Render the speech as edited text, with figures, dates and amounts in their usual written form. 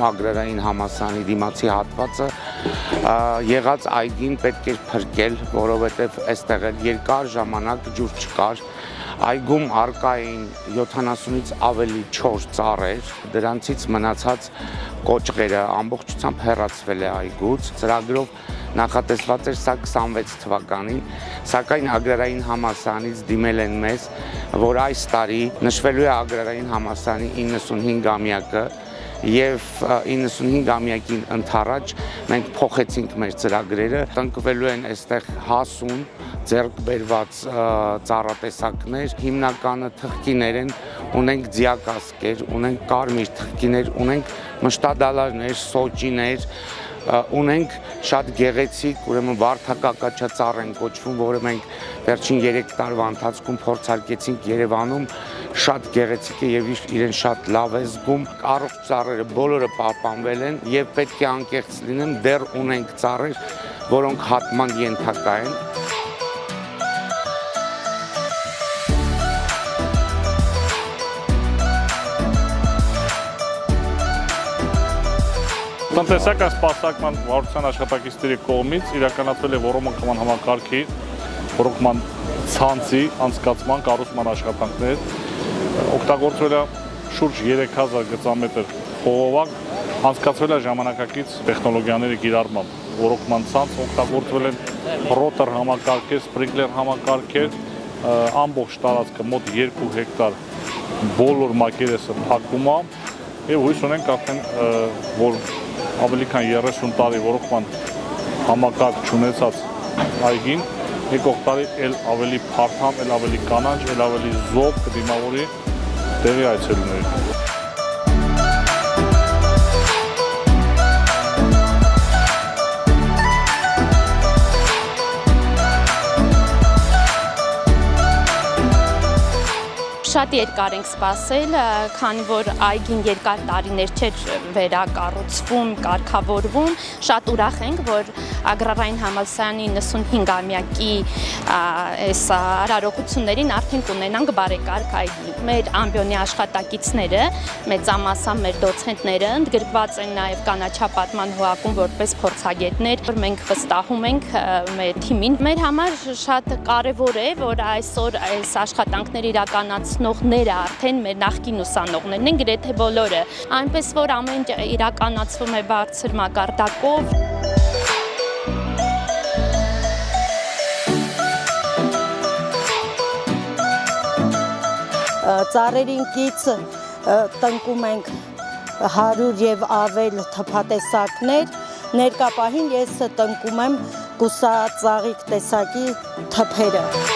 Ագրարային համալսարանի դիմացի հատվածը եղած այգին պետք էր փրկել, որովհետև այստեղ երկար ժամանակ ջուր չկար։ Այգում առկա էին 70-ից ավելի 4 ծառեր, դրանցից մնացած կոճղերը ամբողջությամբ հեռացվել է այգուց։ Ծրագրով նախատեսված էր սա 26 թվականին, սակայն Ագրարային համալսարանից դիմել են մեզ, որ այս տարի նշվելու է Ագրարային համալսարանի 95-ամյակը և 95-ամյակին ընթառաջ մենք փոխեցինք մեր ծրագրերը, տնկվելու են այստեղ հասուն ձեռք բերված ծառատեսակներ, հիմնականը թխկիներ են, ունենք ձիակասկեր, ունենք կարմիր թխկիներ, ունենք մշտադալարներ, սոճիներ, ունենք շատ գեղեցիկ, ուրեմն վարդակակաչածառ են կոչվում, որը մենք վերջին 3 տարվա ընթացքում փորձարկեցինք Երևանում, շատ գեղեցիկ է և իրեն շատ լավ է զգում։ Առողջ ծառերը բոլորը պահպանվել են և պետք է անկեղծ լինեմ, դեռ ունենք ծառեր, որոնք հատման ենթակա են։ Տնտեսական սպասարկման վարչության աշխատակիցների կողմից իրականացվել է ոռոգման համակարգի, ոռոգման ցանցի անցկացման կառուցման աշխատանքներ, օգտագործվել է շուրջ 3000 գծամետր խողովակ, անցկացվել է ժամանակակից տեխնոլոգիաների կիրառմամբ, ոռոգման ցանց, օգտագործվել են ռոտոր համակարգեր, սպրինկլեր համակարգեր, ամբողջ տարածքը մոտ 2 հեկտար բոլոր մակերեսը փակվում է և հույս ունենք արդեն, որ ավելի քան 30 տարի ոռոգման համակարգ չունեցած այգին եկող տարի էլ ավելի փարթամ, էլ ավելի կանաչ, էլ ավելի զով կդիմավորի տեղի այցելուներին։ Շատ երկար ենք սպասել, քանի որ այգին երկար տարիներ չէր վերակառուցվում, կարգավորվում, շատ ուրախ ենք, որ Ագրարային համալսարանի 95-ամյակի այս արարողություններին արդեն կունենանք բարեկարգ այգի։ Մեր ամբիոնի աշխատակիցները, մեծամասամբ մեր դոցենտները ընդգրկված են նաև կանաչապատման հողակում որպես փորձագետներ, որ մենք վստահում ենք մեր թիմին։ Մեր համար շատ կարևոր է, որ այսօր այս աշխատանքները իրականացնողները արդեն մեր նախկին ուսանողներն են, գրեթե բոլորը, այնպես որ ամեն ինչ իրականացվում է բարձր մակարդակով։ Ծառերին կից տնկում ենք 100 և ավել թփատեսակներ, ներկա պահին ես տնկում եմ կուսածաղիկ տեսակի թփերը։